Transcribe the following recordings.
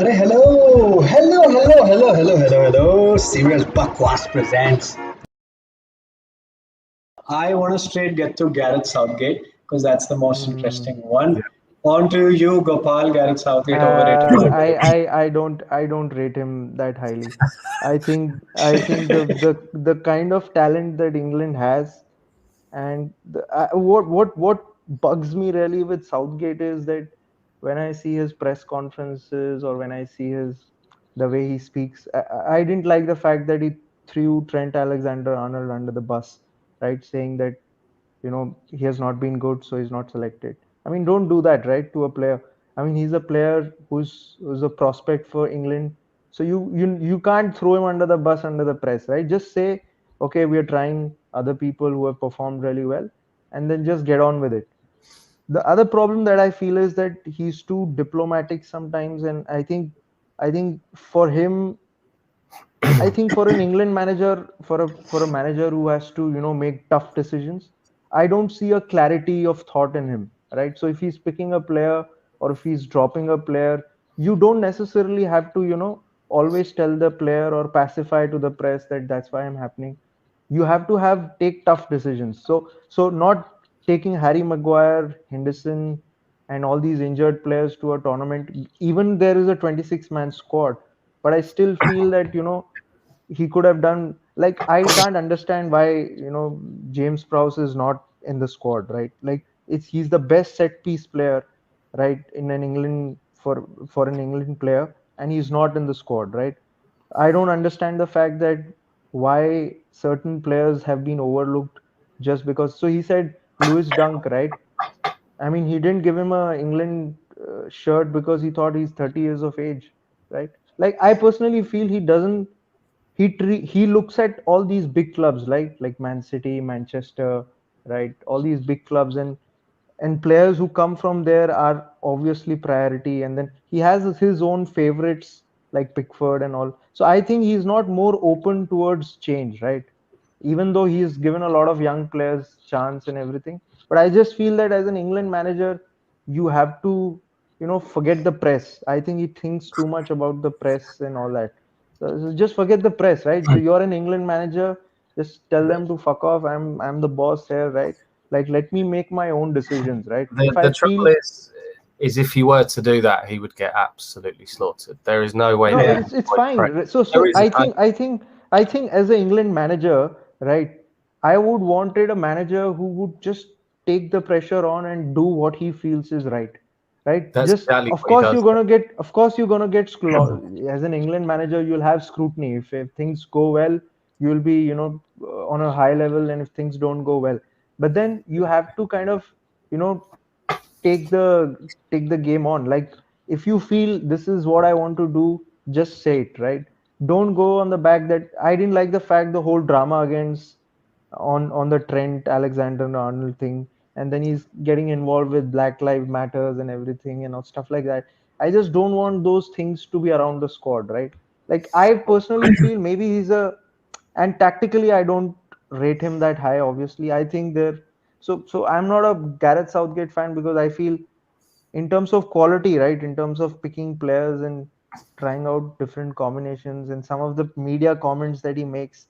Arey, hello. Serious Bakwas presents. I want to straight get to Gareth Southgate because that's the most interesting one. On to you, Gopal. Gareth Southgate, overrated or underrated? I don't rate him that highly. I think the kind of talent that England has, and what bugs me really with Southgate is that when I see his press conferences or when I see the way he speaks, I didn't like the fact that he threw Trent Alexander-Arnold under the bus, right? Saying that he has not been good, so he's not selected. I mean, don't do that, right, to a player. I mean, he's a player who's a prospect for England, so you can't throw him under the bus under the press, right? Just say, okay, we are trying other people who have performed really well, and then just get on with it. The other problem that I feel is that he's too diplomatic sometimes, and I think for him, I think for an England manager, for a manager who has to make tough decisions, I don't see a clarity of thought in him, right? So if he's picking a player or if he's dropping a player, you don't necessarily have to always tell the player or pacify to the press that that's why I'm happening. You have to have take tough decisions. So not taking Harry Maguire, Henderson, and all these injured players to a tournament. Even there is a 26-man squad, but I still feel that he could have done, like, I can't understand why James Prowse is not in the squad, right? Like, he's the best set piece player, right, in an England for an England player, and he's not in the squad, right? I don't understand the fact that why certain players have been overlooked just because. So he said Lewis Dunk, right? I mean, he didn't give him a England shirt because he thought he's 30 years of age, right? Like, I personally feel he doesn't. He looks at all these big clubs, like Man City, Manchester, right? All these big clubs, and players who come from there are obviously priority. And then he has his own favorites like Pickford and all. So I think he's not more open towards change, right? Even though he's given a lot of young players chance and everything, but I just feel that as an England manager, you have to forget the press. I think he thinks too much about the press and all that. So just forget the press, right? You're an England manager. Just tell them to fuck off. I'm the boss here, right? Like, let me make my own decisions, right? The, If I the trouble feel is if he were to do that, he would get absolutely slaughtered. There is no way no, that he Yeah. can it's avoid pressure. fine. So There so is, I think as an England manager, right? I would wanted a manager who would just take the pressure on and do what he feels is right, right? that's Just exactly what he does. of course you're gonna get as an England manager, you'll have scrutiny. If things go well, you'll be on a high level, and if things don't go well, but then you have to kind of you know take the game on. Like, if you feel this is what I want to do, just say it, right? Don't go on the back. That I didn't like the fact, the whole drama against on the Trent Alexander Arnold thing, and then he's getting involved with Black Lives Matters and everything and all stuff like that. I just don't want those things to be around the squad, right? Like, I personally feel maybe he's a and tactically I don't rate him that high. Obviously, I think there. So I'm not a Gareth Southgate fan because I feel in terms of quality, right? In terms of picking players and trying out different combinations and some of the media comments that he makes,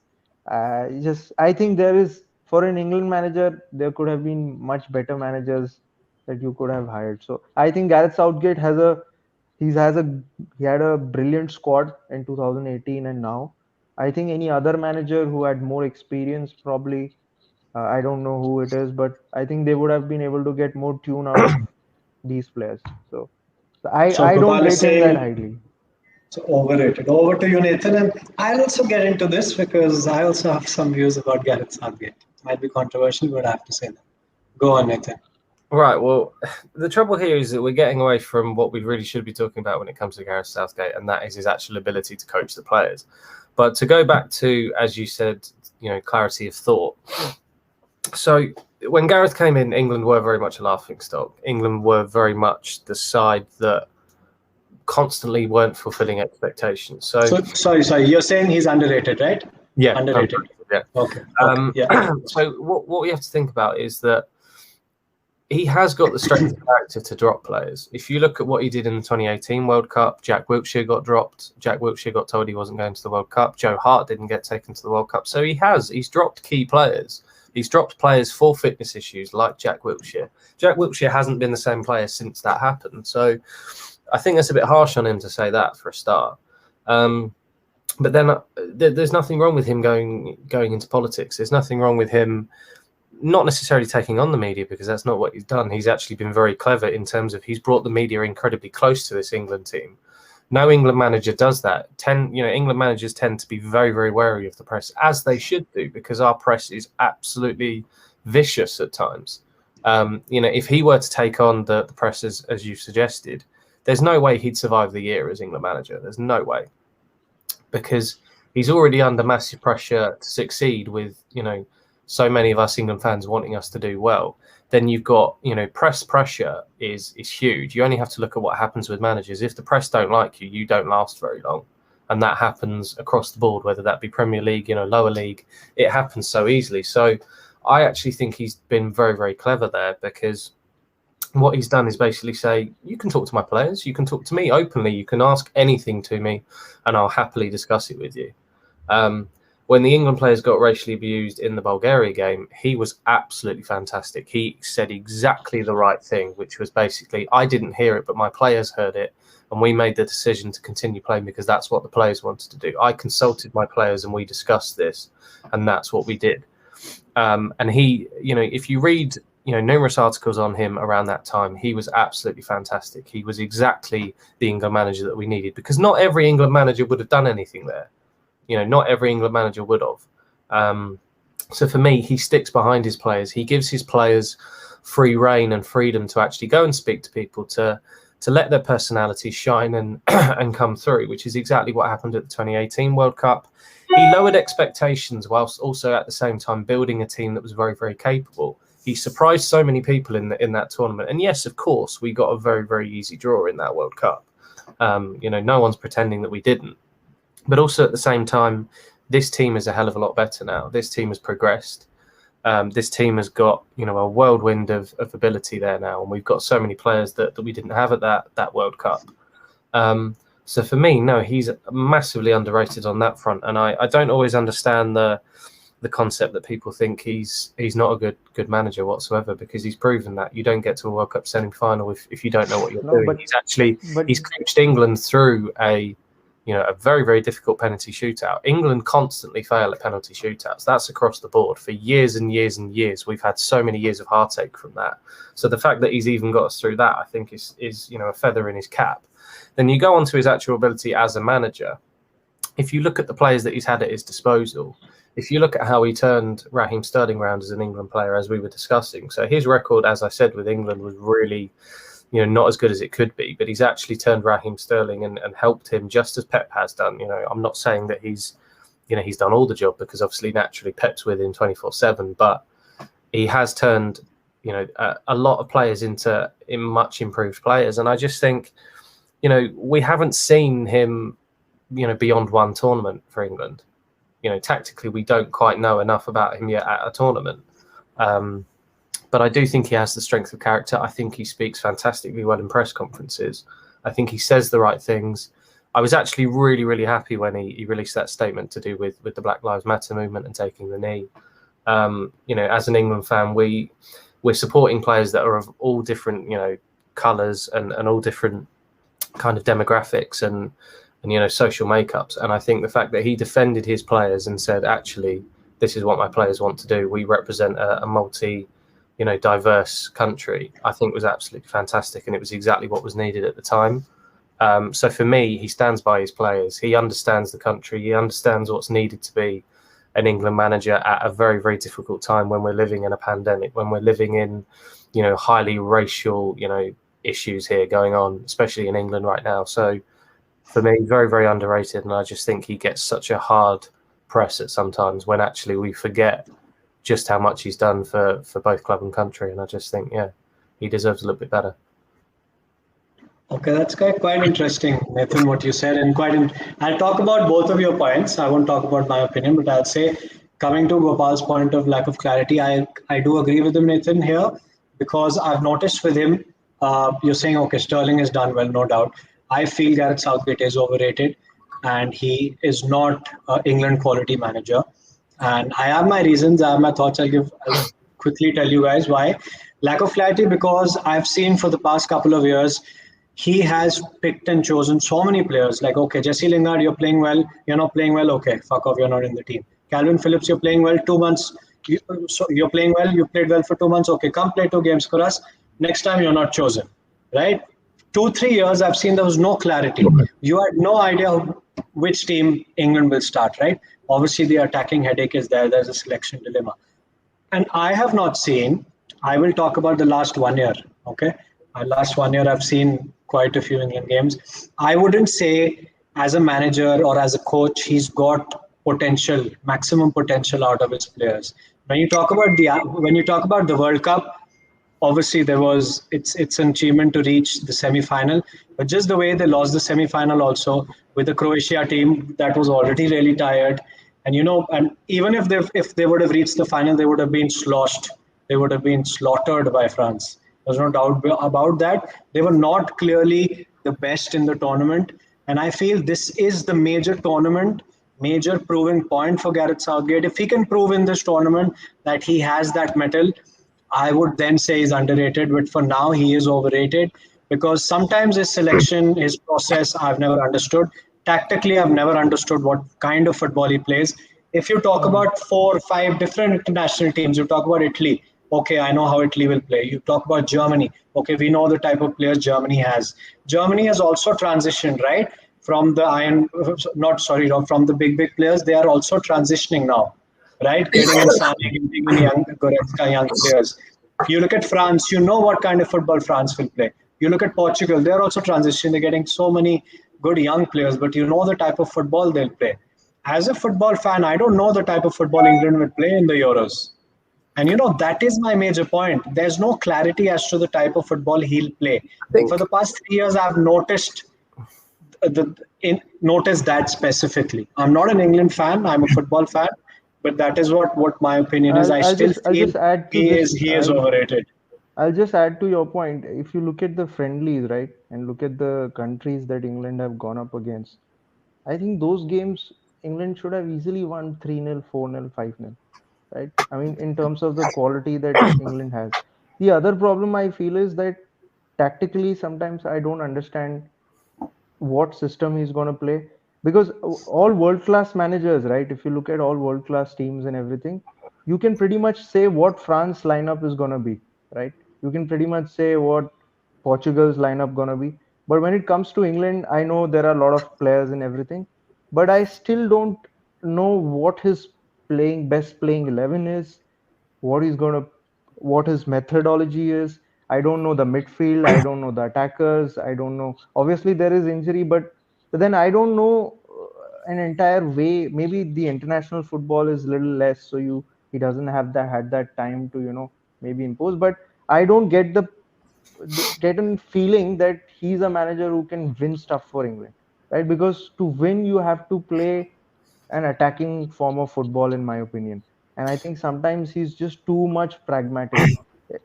just I think there is, for an England manager, there could have been much better managers that you could have hired. So I think Gareth Southgate he had a brilliant squad in 2018 and now. I think any other manager who had more experience, probably, I don't know who it is, but I think they would have been able to get more tune out of these players. So So I don't Gopal is rate him that saying highly. so overrated. Over to you, Nathan. And I'll also get into this because I also have some views about Gareth Southgate. Might be controversial, but I have to say that. Go on, Nathan. Right. Well, the trouble here is that we're getting away from what we really should be talking about when it comes to Gareth Southgate, and that is his actual ability to coach the players. But to go back to, as you said, clarity of thought. So when Gareth came in, England were very much a laughingstock. England were very much the side that constantly weren't fulfilling expectations. So Sorry. You're saying he's underrated, right? yeah, Underrated. yeah. Okay. Yeah. So what we have to think about is that he has got the strength of character to drop players. If you look at what he did in the 2018 World Cup, Jack Wilshere got dropped. Jack Wilshere got told he wasn't going to the World Cup. Joe Hart didn't get taken to the World Cup. So he's dropped key players. He's dropped players for fitness issues like Jack Wilshere. Jack Wilshere hasn't been the same player since that happened. So I think that's a bit harsh on him to say that for a start. But then there's nothing wrong with him going into politics. There's nothing wrong with him not necessarily taking on the media, because that's not what he's done. He's actually been very clever in terms of he's brought the media incredibly close to this England team. No England manager does that. England managers tend to be very, very wary of the press, as they should do, because our press is absolutely vicious at times. If he were to take on the press as you suggested, there's no way he'd survive the year as England manager. There's no way, because he's already under massive pressure to succeed with, so many of us England fans wanting us to do well. Then you've got, press pressure is huge. You only have to look at what happens with managers. If the press don't like you, you don't last very long. And that happens across the board, whether that be Premier League, lower league. It happens so easily. So I actually think he's been very, very clever there, because what he's done is basically say, you can talk to my players, you can talk to me openly, you can ask anything to me, and I'll happily discuss it with you. When the England players got racially abused in the Bulgaria game, he was absolutely fantastic. He said exactly the right thing, which was basically, I didn't hear it, but my players heard it, and we made the decision to continue playing because that's what the players wanted to do. I consulted my players and we discussed this, and that's what we did. And he, if you read, numerous articles on him around that time, he was absolutely fantastic. He was exactly the England manager that we needed, because not every England manager would have done anything there. Not every England manager would have. So for me, he sticks behind his players. He gives his players free reign and freedom to actually go and speak to people, to let their personalities shine and and come through, which is exactly what happened at the 2018 World Cup. He lowered expectations whilst also at the same time building a team that was very, very capable. He surprised so many people in that tournament. And yes, of course, we got a very, very easy draw in that World Cup. No one's pretending that we didn't. But also at the same time, this team is a hell of a lot better now. This team has progressed. This team has got, a whirlwind of ability there now. And we've got so many players that we didn't have at that World Cup. So for me, no, he's massively underrated on that front. And I don't always understand the concept that people think he's not a good manager whatsoever, because he's proven that you don't get to a World Cup semi-final if you don't know what you're doing. He's coached England through a very, very difficult penalty shootout. England constantly fail at penalty shootouts. That's across the board for years and years and years. We've had so many years of heartache from that. So the fact that he's even got us through that, I think is a feather in his cap. Then you go on to his actual ability as a manager. If you look at the players that he's had at his disposal, if you look at how he turned Raheem Sterling around as an England player, as we were discussing, so his record, as I said, with England was really, not as good as it could be, but he's actually turned Raheem Sterling and helped him just as Pep has done. I'm not saying that he's done all the job, because obviously naturally Pep's with him 24/7, but he has turned, a lot of players into much improved players. And I just think, we haven't seen him, beyond one tournament for England. Tactically, we don't quite know enough about him yet at a tournament. But I do think he has the strength of character. I think he speaks fantastically well in press conferences. I think he says the right things. I was actually really, really happy when he released that statement to do with the Black Lives Matter movement and taking the knee. As an England fan, we're supporting players that are of all different, colours and all different kind of demographics and social makeups. And I think the fact that he defended his players and said, actually, this is what my players want to do. We represent a multi, diverse country, I think was absolutely fantastic. And it was exactly what was needed at the time. So for me, he stands by his players. He understands the country. He understands what's needed to be an England manager at a very, very difficult time when we're living in a pandemic, when we're living in, highly racial, issues here going on, especially in England right now. So for me, very, very underrated. And I just think he gets such a hard press at sometimes when actually we forget just how much he's done for both club and country. And I just think, he deserves a little bit better. Okay, that's quite interesting, Nathan, what you said. And I'll talk about both of your points. I won't talk about my opinion, but I'll say, coming to Gopal's point of lack of clarity, I do agree with him, Nathan, here, because I've noticed with him, you're saying, okay, Sterling has done well, no doubt. I feel Gareth Southgate is overrated and he is not an England quality manager. And I have my reasons, I have my thoughts. I'll quickly tell you guys why. Lack of clarity, because I've seen for the past couple of years, he has picked and chosen so many players. Like, okay, Jesse Lingard, you're playing well. You're not playing well. Okay, fuck off. You're not in the team. Calvin Phillips, you're playing well. 2 months. So you're playing well. You played well for 2 months. Okay, come play 2 games for us. Next time, you're not chosen. Right? 2-3 years, I've seen there was no clarity. You had no idea which team England will start. Right? Obviously, the attacking headache is there. There's a selection dilemma. And I have not seen, I will talk about the last 1 year. Okay. Last 1 year, I've seen quite a few England games. I wouldn't say as a manager or as a coach, he's got potential, maximum potential out of his players. When you talk about the World Cup, obviously it's an achievement to reach the semi-final, but just the way they lost the semi-final also with the Croatia team that was already really tired, and and even if they would have reached the final, they would have been sloshed, they would have been slaughtered by France. There's no doubt about that. They were not clearly the best in the tournament, and I feel this is the major tournament, major proving point for Gareth Southgate. If he can prove in this tournament that he has that mettle, I would then say he's underrated, but for now he is overrated, because sometimes his selection, his process, I've never understood. Tactically, I've never understood what kind of football he plays. If you talk about 4 or 5 different international teams, you talk about Italy. Okay, I know how Italy will play. You talk about Germany. Okay, we know the type of players Germany has. Germany has also transitioned, right? From the from the big players, they are also transitioning now, right? Getting in Sane, getting in young Goretzka, young players. You look at France, you know what kind of football France will play. You look at Portugal, they're also transitioning. They're getting so many good young players, but you know the type of football they'll play. As a football fan, I don't know the type of football England will play in the Euros. And that is my major point. There's no clarity as to the type of football he'll play. For the past 3 years, I've noticed that specifically. I'm not an England fan. I'm a football fan, but that is what my opinion is. I still feel he is overrated. I'll just add to your point. If you look at the friendlies, right, and look at the countries that England have gone up against, I think those games England should have easily won 3-0, 4-0, 5-0. Right? I mean, in terms of the quality that England has. The other problem I feel is that tactically, sometimes I don't understand what system he's going to play, because all world class managers, right? If you look at all world class teams and everything, you can pretty much say what France lineup is going to be, right? You can pretty much say what Portugal's lineup going to be. But when it comes to England, I know there are a lot of players and everything, but I still don't know what his best playing 11 is, what he's going to, what his methodology is. I don't know the midfield, I don't know the attackers, I don't know, obviously there is injury, but then I don't know an entire way. Maybe the international football is a little less, so he doesn't have that time to maybe impose. But I don't get a feeling that he's a manager who can win stuff for England, right? Because to win you have to play an attacking form of football, in my opinion. And I think sometimes he's just too much pragmatic.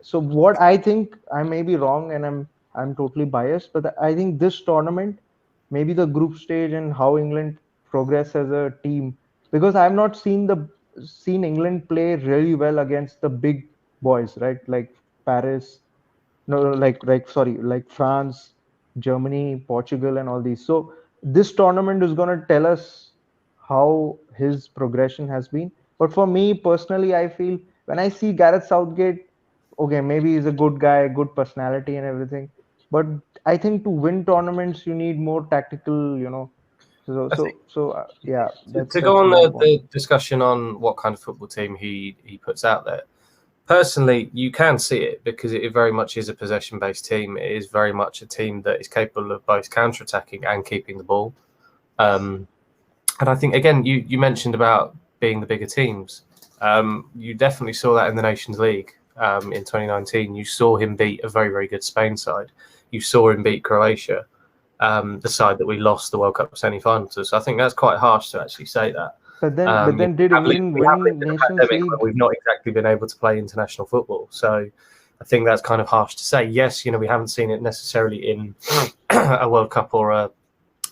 So what I think, I may be wrong and I'm totally biased, but I think this tournament, maybe the group stage and how England progress as a team, because I've not seen England play really well against the big boys, right? Like Paris, no, like France, Germany, Portugal, and all these. So this tournament is going to tell us how his progression has been. But for me personally, I feel when I see Gareth Southgate, okay, maybe he's a good guy, good personality and everything, but I think to win tournaments you need more tactical, yeah, to go on my the point. discussion on what kind of football team he puts out there. Personally, you can see it because it very much is a possession-based team. It is very much a team that is capable of both counter-attacking and keeping the ball. And I think, again, you mentioned about being the bigger teams. You definitely saw that in the Nations League in 2019. You saw him beat a very, very good Spain side. You saw him beat Croatia, the side that we lost the World Cup semi-final to. So I think that's quite harsh to actually say that. But then did England win Nations League? We've not exactly been able to play international football. So I think that's kind of harsh to say. Yes, we haven't seen it necessarily in a World Cup or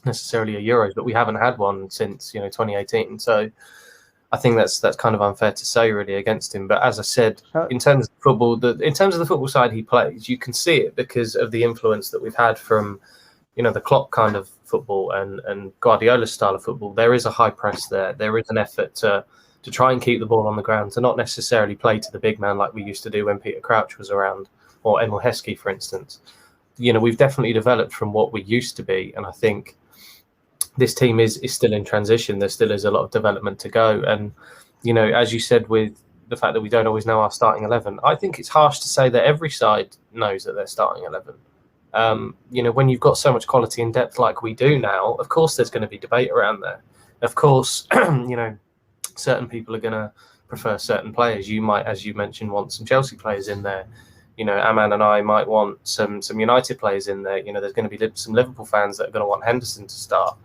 necessarily a Euros, but we haven't had one since 2018. So I think that's kind of unfair to say really against him. But as I said, in terms of football, the football side he plays, you can see it because of the influence that we've had from the Klopp kind of football and Guardiola's style of football. There is a high press there. There is an effort to try and keep the ball on the ground, to not necessarily play to the big man like we used to do when Peter Crouch was around, or Emil Heskey, for instance. We've definitely developed from what we used to be, and I think this team is still in transition. There still is a lot of development to go. And, as you said, with the fact that we don't always know our starting 11, I think it's harsh to say that every side knows that they're starting 11. When you've got so much quality and depth like we do now, of course there's going to be debate around there. Of course, certain people are going to prefer certain players. You might, as you mentioned, want some Chelsea players in there. Aman and I might want some United players in there. There's going to be some Liverpool fans that are going to want Henderson to start.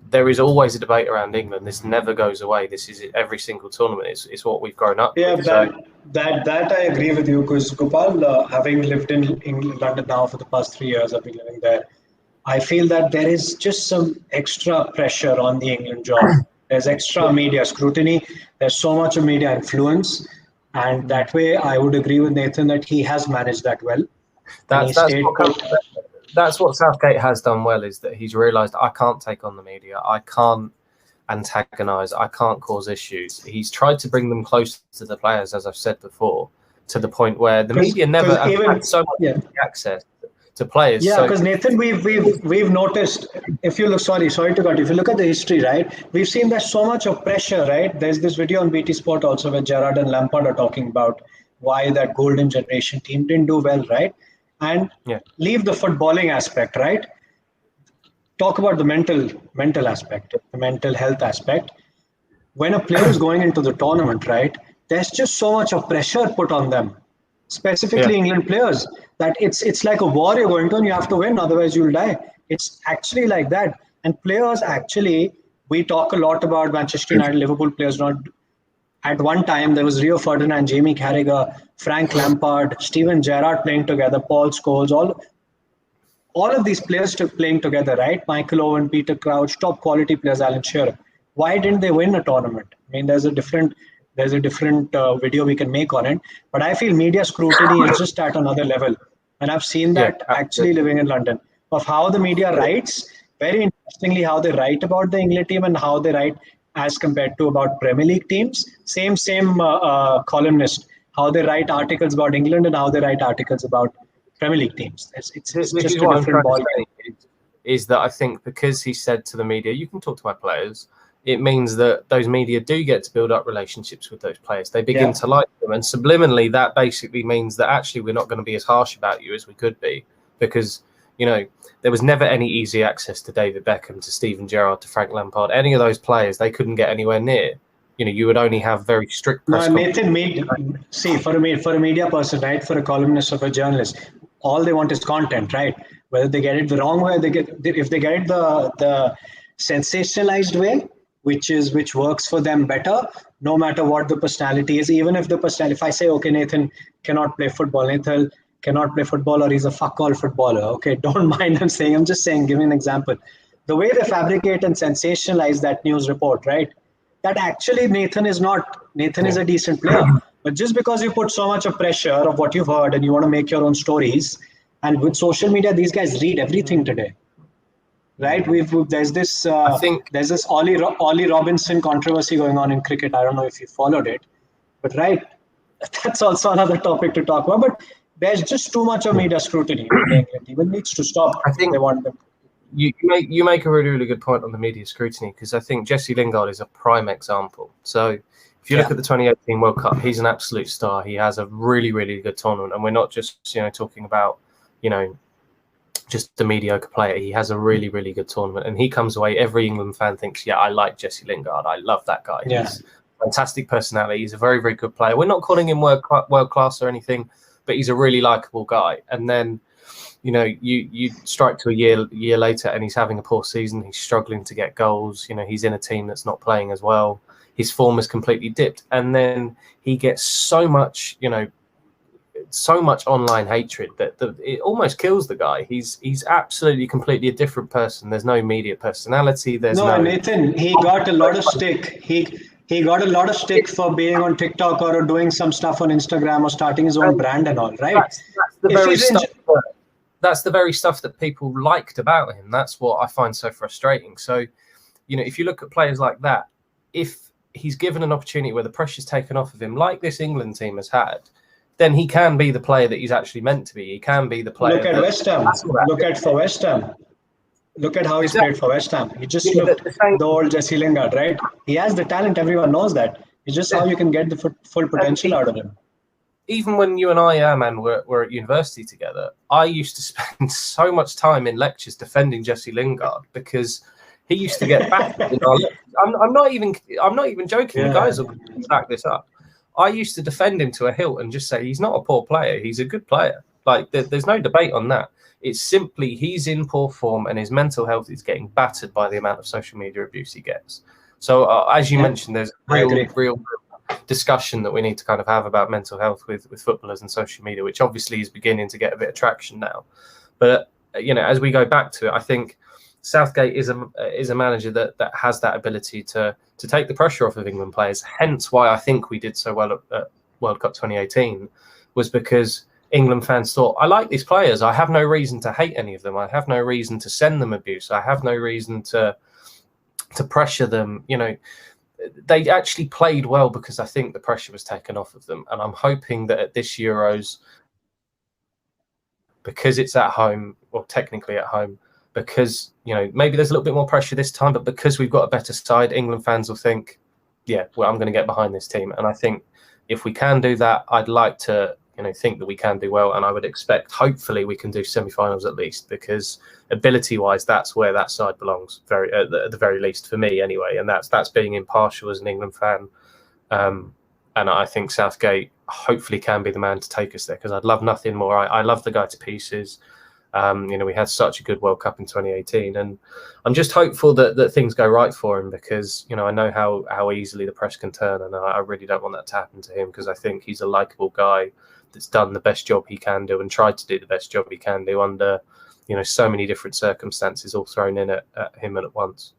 There is always a debate around England. This never goes away. This is every single tournament. It's what we've grown up with. That I agree with you, because Gopal, having lived in London now for the past 3 years, I've been living there. I feel that there is just some extra pressure on the England job. There's extra media scrutiny. There's so much of media influence. And that way, I would agree with Nathan that he has managed that well. That's what Southgate has done well, is that he's realised I can't take on the media. I can't antagonise. I can't cause issues. He's tried to bring them close to the players, as I've said before, to the point where the media never have had so much access to players. Yeah, because Nathan, we've noticed, if you look, sorry to cut, if you look at the history, right, we've seen there's so much of pressure, right? There's this video on BT Sport also where Gerrard and Lampard are talking about why that golden generation team didn't do well, right? And leave the footballing aspect, right? Talk about the mental aspect, the mental health aspect. When a player is going into the tournament, right, there's just so much of pressure put on them, specifically England players, that it's like a war you're going to, and you have to win, otherwise you'll die. It's actually like that. And players actually, we talk a lot about Manchester United, Liverpool players not. At one time, there was Rio Ferdinand, Jamie Carragher, Frank Lampard, Steven Gerrard playing together, Paul Scholes, all of these players playing together, right? Michael Owen, Peter Crouch, top quality players, Alan Shearer. Why didn't they win a tournament? I mean, there's a different video we can make on it. But I feel media scrutiny is just at another level. And I've seen that actually living in London, of how the media writes, very interestingly, how they write about the England team and how they write as compared to about Premier League teams. Same columnist, how they write articles about England and how they write articles about Premier League teams. It's just a different ball game. Is that I think because he said to the media, you can talk to my players, it means that those media do get to build up relationships with those players. They begin to like them. And subliminally, that basically means that actually we're not going to be as harsh about you as we could be, because there was never any easy access to David Beckham, to Steven Gerrard, to Frank Lampard. Any of those players, they couldn't get anywhere near. You would only have very strict press. Nathan, see, for a media person, right, for a columnist or a journalist, all they want is content, right? Whether they get it the wrong way, if they get it the sensationalized way, which works for them better, no matter what the personality is. Even if if I say, okay, Nathan cannot play football, Nathan cannot play football, or he's a fuck all footballer. Okay, don't mind him saying. I'm just saying, give me an example. The way they fabricate and sensationalize that news report, right? That actually Nathan is a decent player. But just because you put so much of pressure of what you've heard and you want to make your own stories, and with social media, these guys read everything today, right? There's this Ollie Robinson controversy going on in cricket. I don't know if you followed it, but right, that's also another topic to talk about. But there's just too much of media scrutiny. England even needs to stop. I think they want them. You make a really, really good point on the media scrutiny, because I think Jesse Lingard is a prime example. So if you look at the 2018 World Cup, he's an absolute star. He has a really, really good tournament, and we're not just talking about just a mediocre player. He has a really, really good tournament, and he comes away. Every England fan thinks, I like Jesse Lingard. I love that guy. Yeah. He's a fantastic personality. He's a very, very good player. We're not calling him world class or anything, but he's a really likable guy. And then, you strike to a year later, and he's having a poor season. He's struggling to get goals. He's in a team that's not playing as well. His form has completely dipped, and then he gets so much, so much online hatred that it almost kills the guy. He's absolutely completely a different person. There's no media personality. There's no Nathan, he got a lot of stick. He got a lot of stick for being on TikTok or doing some stuff on Instagram or starting his own brand and all, right? That's the very stuff. That's the very stuff that people liked about him. That's what I find so frustrating. So, if you look at players like that, if he's given an opportunity where the pressure's taken off of him, like this England team has had, then he can be the player that he's actually meant to be. He can be the player. Look at West Ham. West Ham. Look at how he's played for West Ham. He just looked the old Jesse Lingard, right? He has the talent. Everyone knows that. It's just how you can get the full potential out of him. Even when you and I, man, were at university together, I used to spend so much time in lectures defending Jesse Lingard because he used to get back in our lectures. I'm not even joking. Yeah. The guys will back this up. I used to defend him to a hilt and just say he's not a poor player. He's a good player. Like there's no debate on that. It's simply he's in poor form and his mental health is getting battered by the amount of social media abuse he gets. So as you mentioned, there's real discussion that we need to kind of have about mental health with footballers and social media, which obviously is beginning to get a bit of traction now. But as we go back to it, I think Southgate is a manager that has that ability to take the pressure off of England players. Hence why I think we did so well at World Cup 2018 was because England fans thought, I like these players. I have no reason to hate any of them. I have no reason to send them abuse. I have no reason to pressure them. They actually played well because I think the pressure was taken off of them. And I'm hoping that at this Euros, because it's at home, or technically at home, because, maybe there's a little bit more pressure this time, but because we've got a better side, England fans will think, yeah, well, I'm going to get behind this team. And I think if we can do that, I'd like to, think that we can do well. And I would expect, hopefully, we can do semi-finals at least, because ability-wise, that's where that side belongs, at the very least for me anyway. And that's being impartial as an England fan. And I think Southgate hopefully can be the man to take us there, because I'd love nothing more. I love the guy to pieces. We had such a good World Cup in 2018, and I'm just hopeful that things go right for him, because I know how easily the press can turn, and I really don't want that to happen to him, because I think he's a likable guy that's done the best job he can do and tried to do the best job he can do under so many different circumstances all thrown in at him at once.